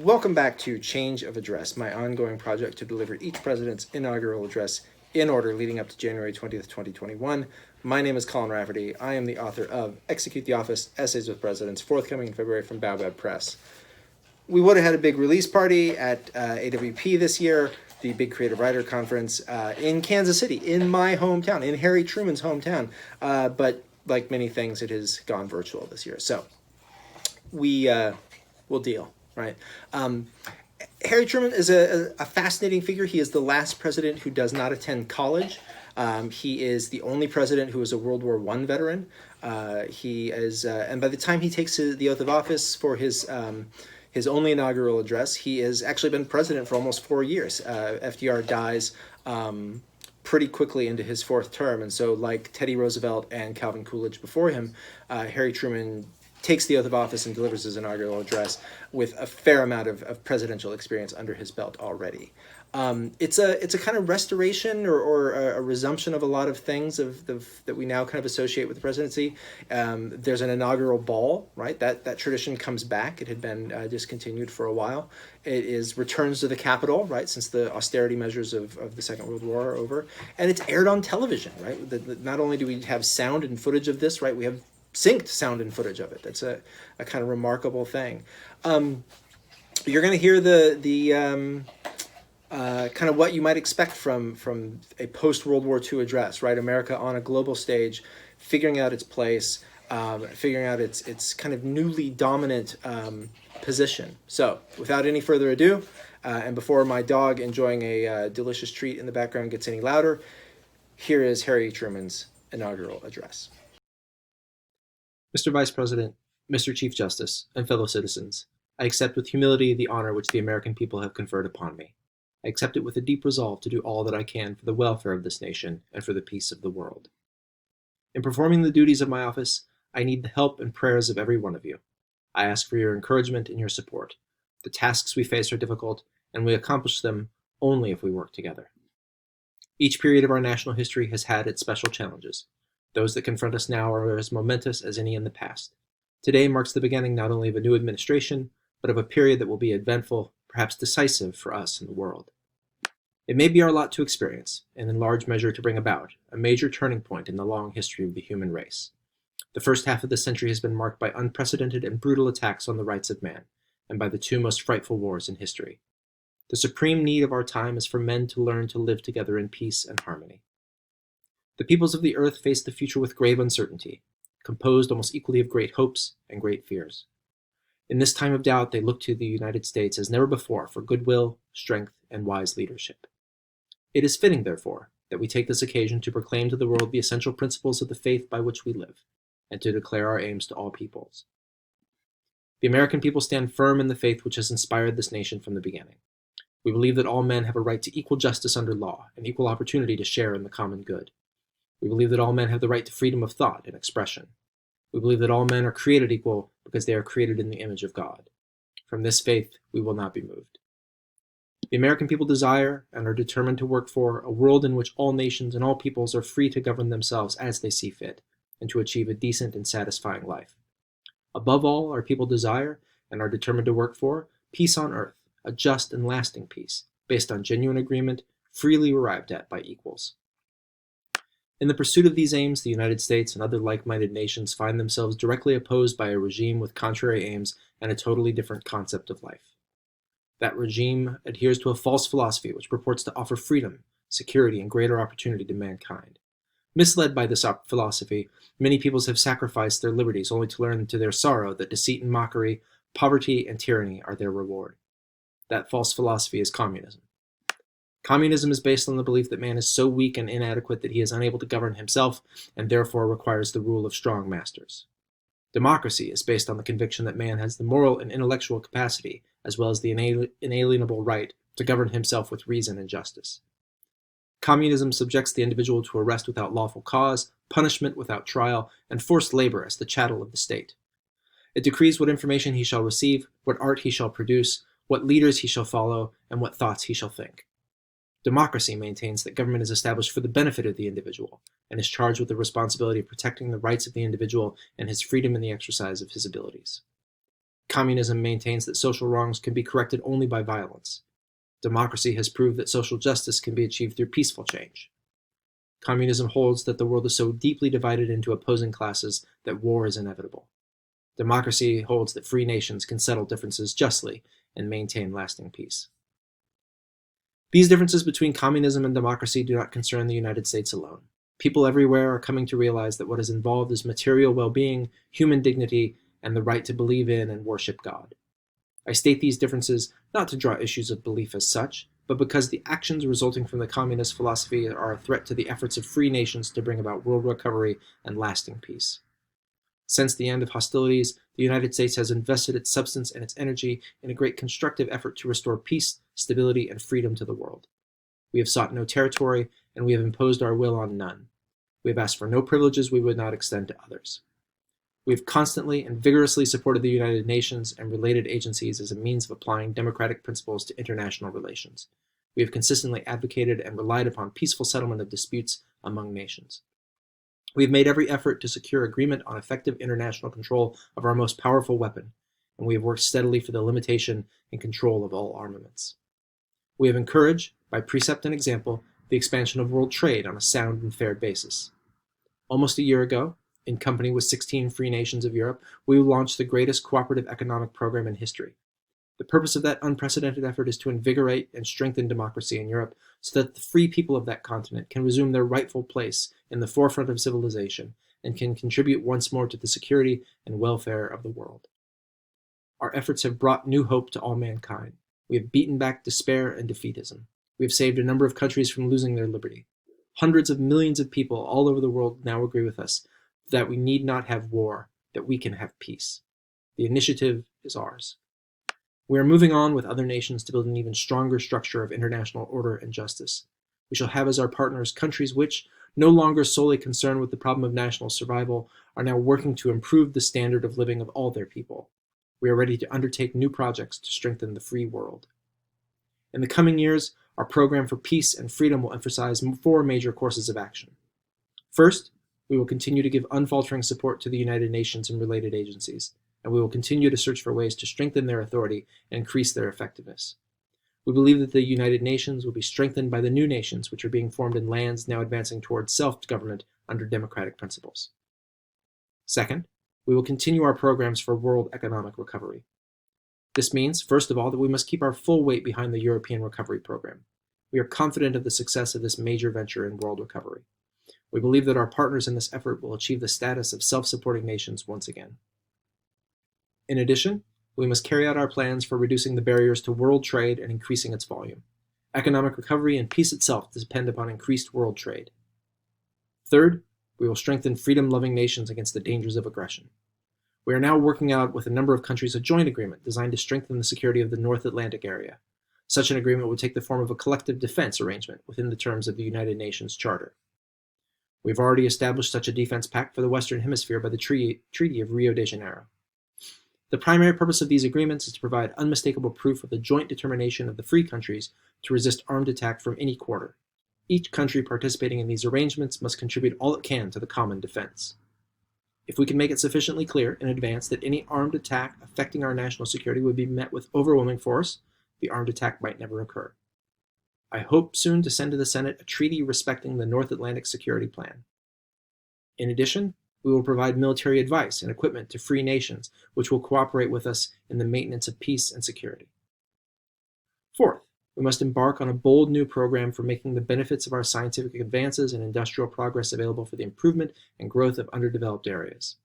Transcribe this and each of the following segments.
Welcome back to Change of Address, my ongoing project to deliver each president's inaugural address in order leading up to January 20th, 2021. My name is Colin Rafferty. I am the author of Execute the Office, Essays with Presidents, forthcoming in February from Baobab Press. We would have had a big release party at AWP this year, the big creative writer conference in Kansas City, in my hometown, in Harry Truman's hometown. But like many things, it has gone virtual this year. So we will deal, right? Harry Truman is a fascinating figure. He is the last president who does not attend college. He is the only president who is a World War I veteran. He is, and by the time he takes the oath of office for his only inaugural address, he has actually been president for almost 4 years. FDR dies pretty quickly into his fourth term, and so like Teddy Roosevelt and Calvin Coolidge before him, Harry Truman takes the oath of office and delivers his inaugural address with a fair amount of presidential experience under his belt already. It's a kind of restoration or a resumption of a lot of things that we now kind of associate with the presidency. There's an inaugural ball, right? That tradition comes back. It had been discontinued for a while. It is returns to the Capitol, right? Since the austerity measures of the Second World War are over, and it's aired on television, right? Not only do we have sound and footage of this, right? We have synced sound and footage of it. That's a kind of remarkable thing. You're going to hear the kind of what you might expect from a post-World War II address, right? America on a global stage, figuring out its place, figuring out its kind of newly dominant position. So without any further ado, and before my dog enjoying a delicious treat in the background gets any louder, here is Harry Truman's inaugural address. Mr. Vice President, Mr. Chief Justice, and fellow citizens, I accept with humility the honor which the American people have conferred upon me. I accept it with a deep resolve to do all that I can for the welfare of this nation and for the peace of the world. In performing the duties of my office, I need the help and prayers of every one of you. I ask for your encouragement and your support. The tasks we face are difficult, and we accomplish them only if we work together. Each period of our national history has had its special challenges. Those that confront us now are as momentous as any in the past. Today marks the beginning not only of a new administration, but of a period that will be eventful, perhaps decisive for us and the world. It may be our lot to experience, and in large measure to bring about, a major turning point in the long history of the human race. The first half of the century has been marked by unprecedented and brutal attacks on the rights of man, and by the two most frightful wars in history. The supreme need of our time is for men to learn to live together in peace and harmony. The peoples of the earth face the future with grave uncertainty, composed almost equally of great hopes and great fears. In this time of doubt, they look to the United States as never before for goodwill, strength, and wise leadership. It is fitting, therefore, that we take this occasion to proclaim to the world the essential principles of the faith by which we live, and to declare our aims to all peoples. The American people stand firm in the faith which has inspired this nation from the beginning. We believe that all men have a right to equal justice under law and equal opportunity to share in the common good. We believe that all men have the right to freedom of thought and expression. We believe that all men are created equal because they are created in the image of God. From this faith, we will not be moved. The American people desire and are determined to work for a world in which all nations and all peoples are free to govern themselves as they see fit and to achieve a decent and satisfying life. Above all, our people desire and are determined to work for peace on earth, a just and lasting peace, based on genuine agreement, freely arrived at by equals. In the pursuit of these aims, the United States and other like-minded nations find themselves directly opposed by a regime with contrary aims and a totally different concept of life. That regime adheres to a false philosophy which purports to offer freedom, security, and greater opportunity to mankind. Misled by this philosophy, many peoples have sacrificed their liberties only to learn to their sorrow that deceit and mockery, poverty and tyranny are their reward. That false philosophy is communism. Communism is based on the belief that man is so weak and inadequate that he is unable to govern himself and therefore requires the rule of strong masters. Democracy is based on the conviction that man has the moral and intellectual capacity, as well as the inalienable right to govern himself with reason and justice. Communism subjects the individual to arrest without lawful cause, punishment without trial, and forced labor as the chattel of the state. It decrees what information he shall receive, what art he shall produce, what leaders he shall follow, and what thoughts he shall think. Democracy maintains that government is established for the benefit of the individual and is charged with the responsibility of protecting the rights of the individual and his freedom in the exercise of his abilities. Communism maintains that social wrongs can be corrected only by violence. Democracy has proved that social justice can be achieved through peaceful change. Communism holds that the world is so deeply divided into opposing classes that war is inevitable. Democracy holds that free nations can settle differences justly and maintain lasting peace. These differences between communism and democracy do not concern the United States alone. People everywhere are coming to realize that what is involved is material well-being, human dignity, and the right to believe in and worship God. I state these differences not to draw issues of belief as such, but because the actions resulting from the communist philosophy are a threat to the efforts of free nations to bring about world recovery and lasting peace. Since the end of hostilities, the United States has invested its substance and its energy in a great constructive effort to restore peace, stability, and freedom to the world. We have sought no territory, and we have imposed our will on none. We have asked for no privileges we would not extend to others. We have constantly and vigorously supported the United Nations and related agencies as a means of applying democratic principles to international relations. We have consistently advocated and relied upon peaceful settlement of disputes among nations. We have made every effort to secure agreement on effective international control of our most powerful weapon, and we have worked steadily for the limitation and control of all armaments. We have encouraged, by precept and example, the expansion of world trade on a sound and fair basis. Almost a year ago, in company with 16 free nations of Europe, we launched the greatest cooperative economic program in history. The purpose of that unprecedented effort is to invigorate and strengthen democracy in Europe so that the free people of that continent can resume their rightful place in the forefront of civilization and can contribute once more to the security and welfare of the world. Our efforts have brought new hope to all mankind. We have beaten back despair and defeatism. We have saved a number of countries from losing their liberty. Hundreds of millions of people all over the world now agree with us that we need not have war, that we can have peace. The initiative is ours. We are moving on with other nations to build an even stronger structure of international order and justice. We shall have as our partners countries which, no longer solely concerned with the problem of national survival, are now working to improve the standard of living of all their people. We are ready to undertake new projects to strengthen the free world. In the coming years, our program for peace and freedom will emphasize 4 major courses of action. First, we will continue to give unfaltering support to the United Nations and related agencies, and we will continue to search for ways to strengthen their authority and increase their effectiveness. We believe that the United Nations will be strengthened by the new nations which are being formed in lands now advancing towards self-government under democratic principles. Second, we will continue our programs for world economic recovery. This means, first of all, that we must keep our full weight behind the European Recovery Program. We are confident of the success of this major venture in world recovery. We believe that our partners in this effort will achieve the status of self-supporting nations once again. In addition, we must carry out our plans for reducing the barriers to world trade and increasing its volume. Economic recovery and peace itself depend upon increased world trade. Third, we will strengthen freedom-loving nations against the dangers of aggression. We are now working out with a number of countries a joint agreement designed to strengthen the security of the North Atlantic area. Such an agreement would take the form of a collective defense arrangement within the terms of the United Nations Charter. We have already established such a defense pact for the Western Hemisphere by the Treaty of Rio de Janeiro. The primary purpose of these agreements is to provide unmistakable proof of the joint determination of the free countries to resist armed attack from any quarter. Each country participating in these arrangements must contribute all it can to the common defense. If we can make it sufficiently clear in advance that any armed attack affecting our national security would be met with overwhelming force, the armed attack might never occur. I hope soon to send to the Senate a treaty respecting the North Atlantic Security Plan. In addition, we will provide military advice and equipment to free nations, which will cooperate with us in the maintenance of peace and security. Fourth, we must embark on a bold new program for making the benefits of our scientific advances and industrial progress available for the improvement and growth of underdeveloped areas.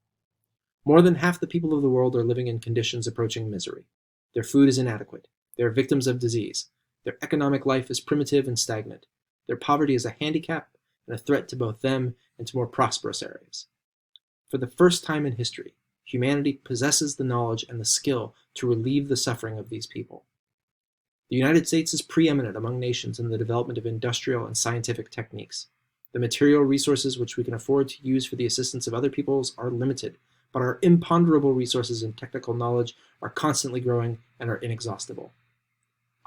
More than half the people of the world are living in conditions approaching misery. Their food is inadequate. They are victims of disease. Their economic life is primitive and stagnant. Their poverty is a handicap and a threat to both them and to more prosperous areas. For the first time in history, humanity possesses the knowledge and the skill to relieve the suffering of these people. The United States is preeminent among nations in the development of industrial and scientific techniques. The material resources which we can afford to use for the assistance of other peoples are limited, but our imponderable resources in technical knowledge are constantly growing and are inexhaustible.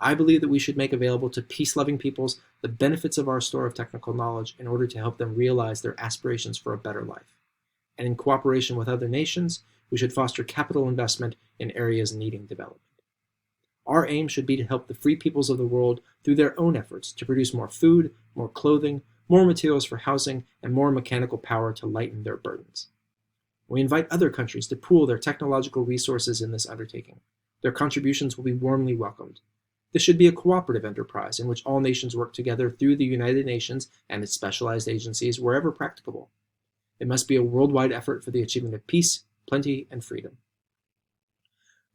I believe that we should make available to peace-loving peoples the benefits of our store of technical knowledge in order to help them realize their aspirations for a better life. And in cooperation with other nations, we should foster capital investment in areas needing development. Our aim should be to help the free peoples of the world through their own efforts to produce more food, more clothing, more materials for housing, and more mechanical power to lighten their burdens. We invite other countries to pool their technological resources in this undertaking. Their contributions will be warmly welcomed. This should be a cooperative enterprise in which all nations work together through the United Nations and its specialized agencies wherever practicable. It must be a worldwide effort for the achievement of peace, plenty, and freedom.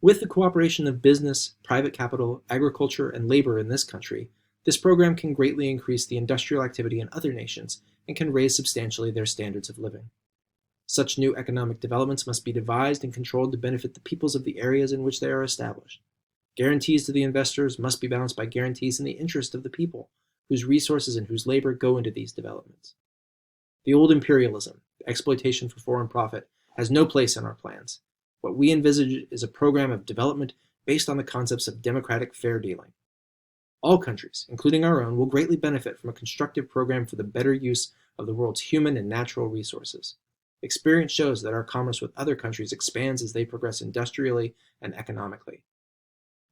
With the cooperation of business, private capital, agriculture, and labor in this country, this program can greatly increase the industrial activity in other nations and can raise substantially their standards of living. Such new economic developments must be devised and controlled to benefit the peoples of the areas in which they are established. Guarantees to the investors must be balanced by guarantees in the interest of the people, whose resources and whose labor go into these developments. The old imperialism, exploitation for foreign profit, has no place in our plans. What we envisage is a program of development based on the concepts of democratic fair dealing. All countries, including our own, will greatly benefit from a constructive program for the better use of the world's human and natural resources. Experience shows that our commerce with other countries expands as they progress industrially and economically.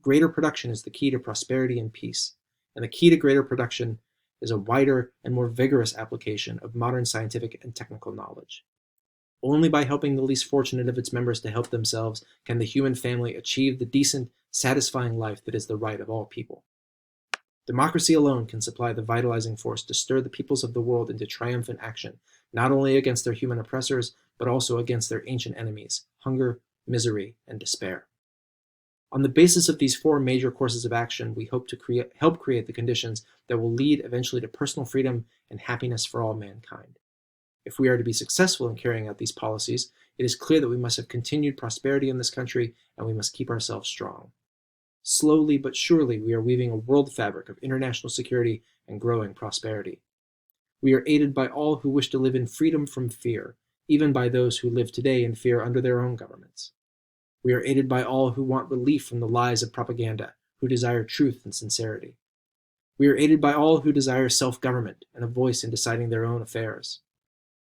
Greater production is the key to prosperity and peace, and the key to greater production is a wider and more vigorous application of modern scientific and technical knowledge. Only by helping the least fortunate of its members to help themselves can the human family achieve the decent, satisfying life that is the right of all people. Democracy alone can supply the vitalizing force to stir the peoples of the world into triumphant action, not only against their human oppressors, but also against their ancient enemies, hunger, misery, and despair. On the basis of these four major courses of action, we hope to help create the conditions that will lead eventually to personal freedom and happiness for all mankind. If we are to be successful in carrying out these policies, it is clear that we must have continued prosperity in this country, and we must keep ourselves strong. Slowly but surely, we are weaving a world fabric of international security and growing prosperity. We are aided by all who wish to live in freedom from fear, even by those who live today in fear under their own governments. We are aided by all who want relief from the lies of propaganda, who desire truth and sincerity. We are aided by all who desire self-government and a voice in deciding their own affairs.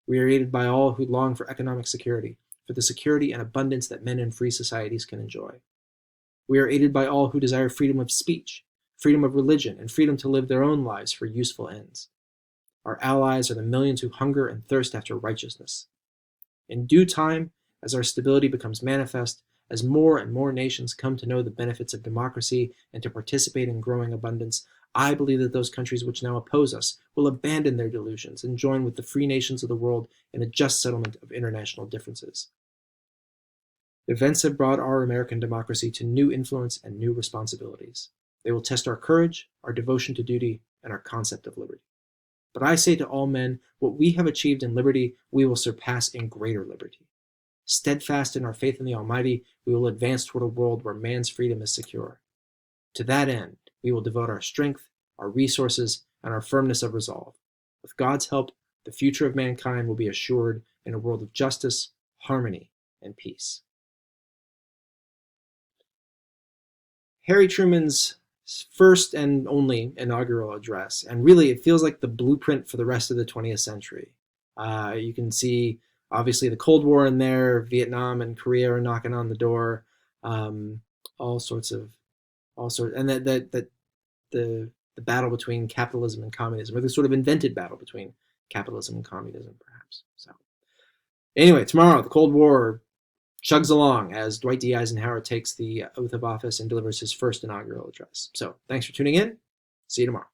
We are aided by all who long for economic security, for the security and abundance that men in free societies can enjoy. We are aided by all who desire freedom of speech, freedom of religion, and freedom to live their own lives for useful ends. Our allies are the millions who hunger and thirst after righteousness. In due time, as our stability becomes manifest, as more and more nations come to know the benefits of democracy and to participate in growing abundance, I believe that those countries which now oppose us will abandon their delusions and join with the free nations of the world in a just settlement of international differences. Events have brought our American democracy to new influence and new responsibilities. They will test our courage, our devotion to duty, and our concept of liberty. But I say to all men, what we have achieved in liberty, we will surpass in greater liberty. Steadfast in our faith in the Almighty, we will advance toward a world where man's freedom is secure. To that end, we will devote our strength, our resources, and our firmness of resolve. With God's help, the future of mankind will be assured in a world of justice, harmony, and peace. Harry Truman's first and only inaugural address, and really it feels like the blueprint for the rest of the 20th century. You can see obviously the Cold War in there, Vietnam and Korea are knocking on the door, all sorts, and the battle between capitalism and communism, or the sort of invented battle between capitalism and communism, perhaps. So anyway, tomorrow the Cold War chugs along as Dwight D. Eisenhower takes the oath of office and delivers his first inaugural address. So thanks for tuning in. See you tomorrow.